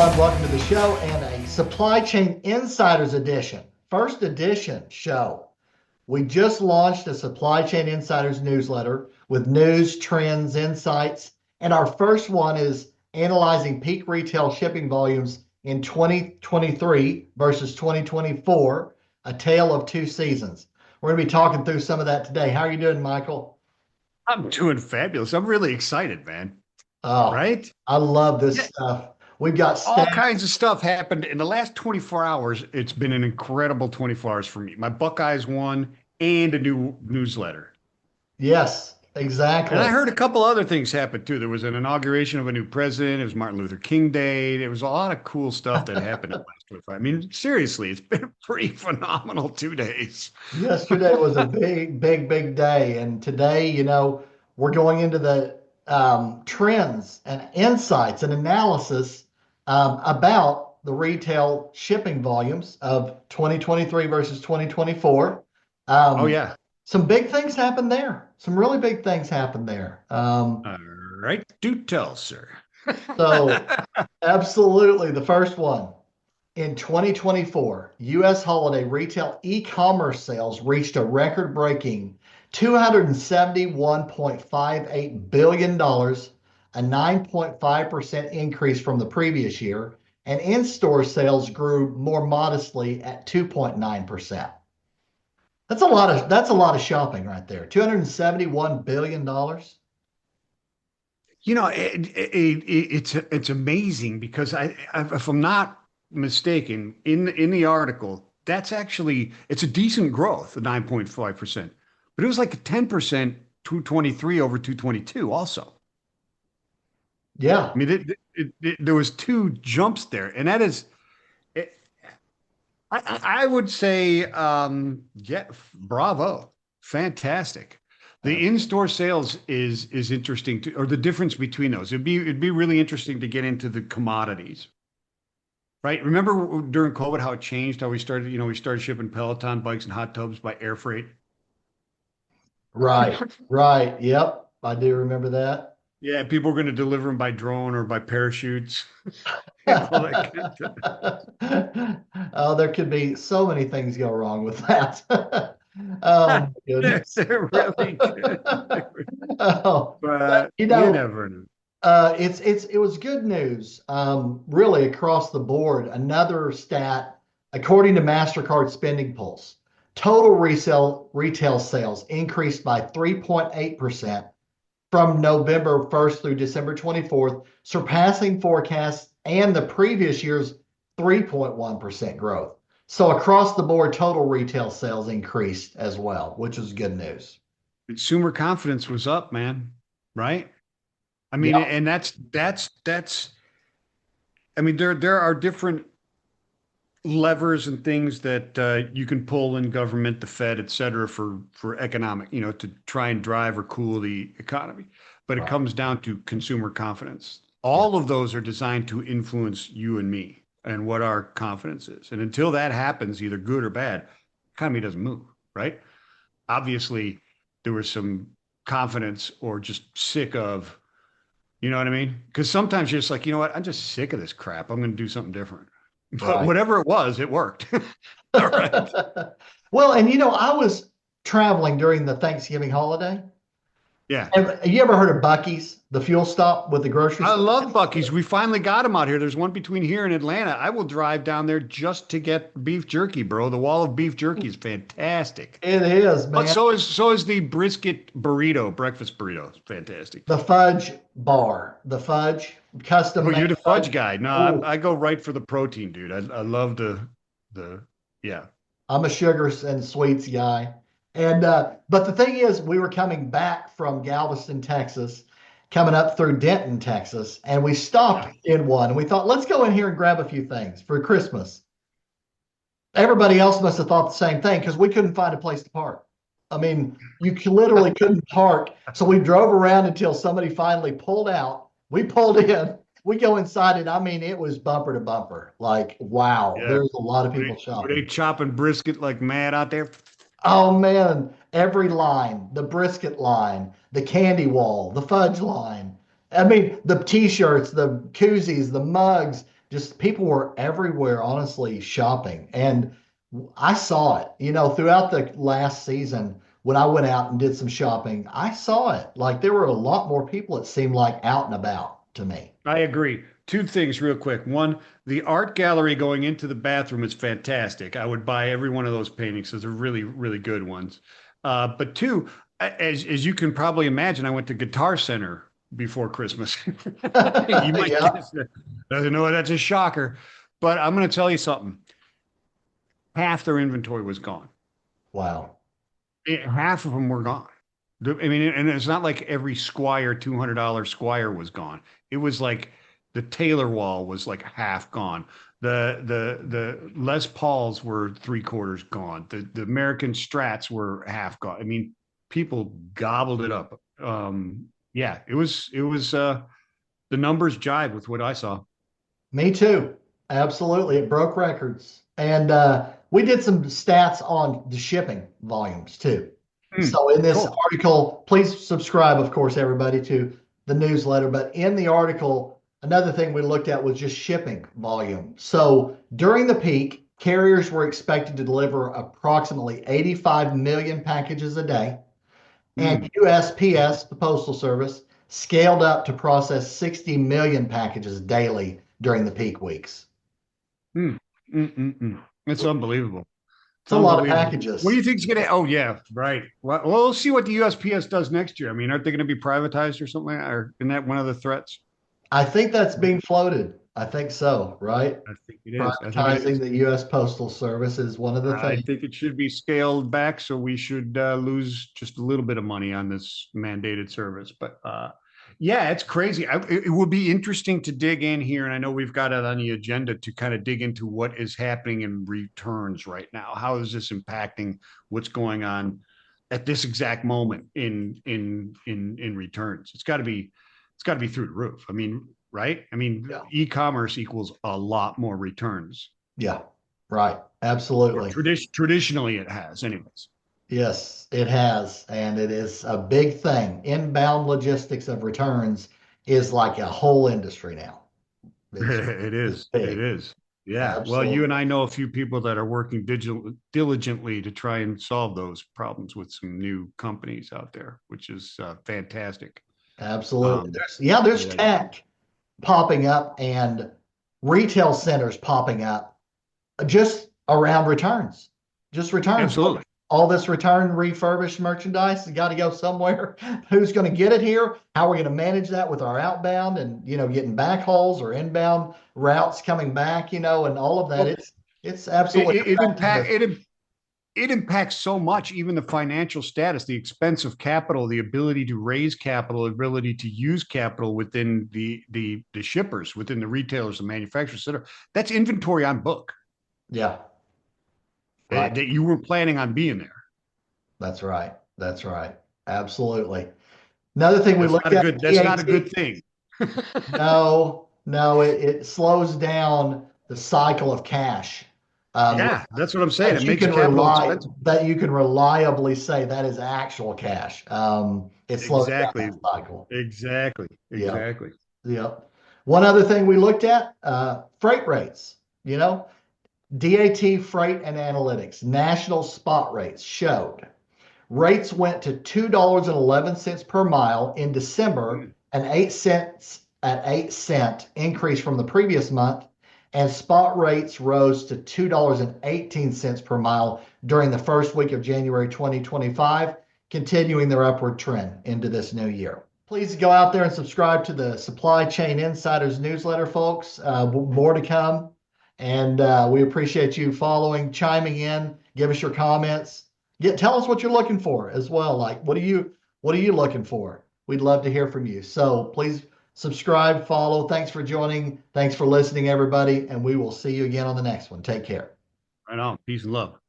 everyone. Welcome to the show and a Supply Chain Insiders edition. First edition show. We just launched a Supply Chain Insiders newsletter with news, trends, insights, and our first one is analyzing peak retail shipping volumes in 2023 versus 2024, a tale of two seasons. We're going to be talking through some of that today. How are you doing, Michael? I'm doing fabulous. I'm really excited, man. Oh, Right? I love this Yeah. stuff. We've got All stats. kinds of stuff happened in the last 24 hours. It's been an incredible 24 hours for me. My Buckeyes won and a new newsletter. Yes, And I exactly. heard a couple other things happen too. There was an inauguration of a new president. It was Martin Luther King Day. There was a lot of cool stuff that happened in the last 25. I mean, seriously, it's been a pretty phenomenal 2 days. Yesterday was a big day. And today, we're going into the trends and insights and analysis about the retail shipping volumes of 2023 versus 2024. Oh, Um, yeah. some big things happened there. Some really big things happened there. All right. Do tell, sir. So, absolutely, the first one. In 2024, U.S. holiday retail e-commerce sales reached a record-breaking $271.58 billion, a 9.5% increase from the previous year, and in-store sales grew more modestly at 2.9%. That's a lot of shopping right there. $271 billion. It's amazing because if I'm not mistaken, in the article, that's actually it's a decent growth, the 9.5%, but it was like a 10% 223 over 222 also. Yeah. I mean, there was two jumps there, and that is, it, I would say, yeah, bravo, fantastic. The in-store sales is interesting to, or the difference between those. It'd be really interesting to get into the commodities, right? Remember during COVID how it changed, how we started shipping Peloton bikes and hot tubs by air freight. Right. Right. Yep. I do remember that. Yeah, people were going to deliver them by drone or by parachutes and all that kind of Oh, there could be so many things go wrong with that. Oh, my goodness. They're really good. Oh, but But you never know. it was good news, really across the board. Another stat, according to Mastercard SpendingPulse, total resale retail sales increased by 3.8% from November 1st through December 24th, surpassing forecasts and the previous year's 3.1% growth. So across the board, total retail sales increased as well, which is good news. Consumer confidence was up, man. Right? I mean, Yeah, and that's. I mean, there are different levers and things that you can pull in government, the Fed, et cetera, for economic, to try and drive or cool the economy. But it right. comes down to consumer confidence. Yeah, All of those are designed to influence you and me and what our confidence is. And until that happens, either good or bad, economy doesn't move, right? Obviously, there was some confidence or just sick of, you know what I mean? Because sometimes you're just like, you know what? I'm just sick of this crap. I'm going to do something different. But right. whatever it was, it worked. All right. Well, and I was traveling during the Thanksgiving holiday. Yeah. Have you ever heard of Bucky's, the fuel stop with the grocery I store? love Bucky's. We finally got them out here. There's one between here and Atlanta. I will drive down there just to get beef jerky, bro. The wall of beef jerky is fantastic. It is, But man. so is the brisket burrito, breakfast burrito. It's fantastic. The fudge bar, the fudge custom Oh, made you're the fudge fudge. guy. No, Oh, I go right for the protein, dude. I love the yeah. I'm a sugars and sweets guy. And but the thing is, we were coming back from Galveston, Texas, coming up through Denton, Texas, and we stopped in one. And we thought, let's go in here and grab a few things for Christmas. Everybody else must have thought the same thing because we couldn't find a place to park. I mean, literally couldn't park. So we drove around until somebody finally pulled out. We pulled in. We go inside, and I mean, it was bumper to bumper. Like, wow, Yeah. there's a lot of Were people they shopping. chopping brisket like mad out there? Oh man, every line, the brisket line, the candy wall, the fudge line. I mean, the t-shirts, the koozies, the mugs, just people were everywhere, honestly, shopping. And I saw it, throughout the last season when I went out and did some shopping, I saw it. Like there were a lot more people, it seemed like, out and about to me. I agree. Two things real quick. One, the art gallery going into the bathroom is fantastic. I would buy every one of those paintings. Those are really, really good ones. But two, as you can probably imagine, I went to Guitar Center before Christmas. You might Yeah. guess that. Doesn't know that's a shocker, but I'm going to tell you something. Half their inventory was gone. Wow. Half of them were gone. I mean, and it's not like every Squire $200 Squire was gone. It was like the Taylor wall was like half gone. The Les Pauls were three-quarters gone. The American Strats were half gone. I mean, people gobbled it up. Yeah, it was the numbers jive with what I saw. Me too. Absolutely. It broke records. And we did some stats on the shipping volumes too. So in this Cool. article, please subscribe, of course, everybody, to the newsletter. But in the article, another thing we looked at was just shipping volume. So during the peak, carriers were expected to deliver approximately 85 million packages a day. And Mm, USPS, the Postal Service, scaled up to process 60 million packages daily during the peak weeks. mm, mm. It's unbelievable. It's It's a lot of unbelievable. What do packages. you think is going to? Oh yeah, right. Well, we'll see what the USPS does next year. I mean, aren't they going to be privatized or something like that? Or isn't that one of the threats? I think that's being floated. I think so, right? I think it is. I think it Privatizing is. the U.S. Postal Service is one of the I things. think it should be scaled back, so we should lose just a little bit of money on this mandated service. But yeah, it's crazy. It would be interesting to dig in here, and I know we've got it on the agenda to kind of dig into what is happening in returns right now. How is this impacting what's going on at this exact moment in returns? It's got to be through the roof. I mean, right? I mean, Yeah. e-commerce equals a lot more returns. Yeah. Right. Or Absolutely. traditionally it has, anyways. Yes, it has. And it is a big thing. Inbound logistics of returns is like a whole industry now. It's, It it's is. It big. is. Yeah. Well, you and Absolutely. I know a few people that are working diligently to try and solve those problems with some new companies out there, which is fantastic. Absolutely. Um, There's yeah, tech popping up and retail centers popping up just around returns, just returns. absolutely. All this return refurbished merchandise has got to go somewhere. Who's going to get it here? How are we going to manage that with our outbound and getting back hauls or inbound routes coming back, and all of that. Well, It's it, absolutely it, it affecting impact the it it impacts so much, even the financial status, the expense of capital, the ability to raise capital, ability to use capital within the shippers, within the retailers, the manufacturers, etc. That's inventory on book yeah, right. that you were planning on being there. That's right. That's right. Absolutely. Another thing we That's looked not a at, good. That's not a DAT. good thing. No, no, it slows down the cycle of cash. Yeah, that's what I'm saying. It That you makes can capital rely expensive. that you can reliably say that is actual cash. It slows down Exactly. that cycle. Exactly. Yeah, Exactly. yeah. One other thing we looked at, freight rates. You know, DAT Freight and Analytics national spot rates showed rates went to $2.11 per mile in December, Mm. an 8 cent increase from the previous month, and spot rates rose to $2.18 per mile during the first week of January 2025, continuing their upward trend into this new year. Please go out there and subscribe to the Supply Chain Insiders newsletter, folks. More to come. And we appreciate you following, chiming in, give us your comments. Tell us what you're looking for as well. Like, what are you looking for? We'd love to hear from you. So please subscribe, follow. Thanks for joining. Thanks for listening, everybody. And we will see you again on the next one. Take care. Right on. Peace and love.